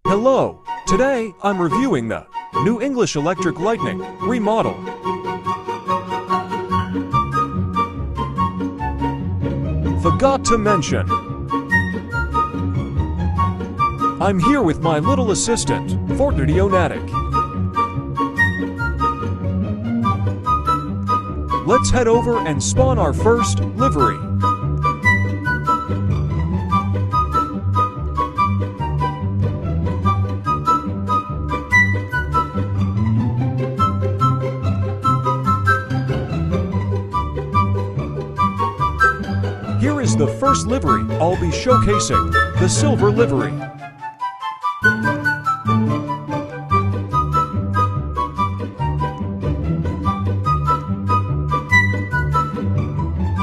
Hello, today I'm reviewing the New English Electric Lightning remodel. Forgot to mention, I'm here with my little assistant, Fortnitionatic. Let's head over and spawn our first livery. Here is the first livery I'll be showcasing, the silver livery.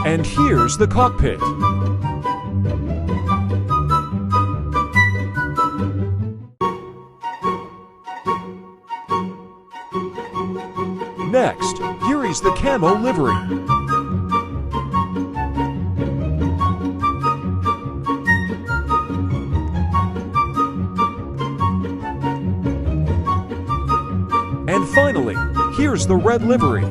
And here's the cockpit. Next, here is the camo livery. And finally, here's the red livery.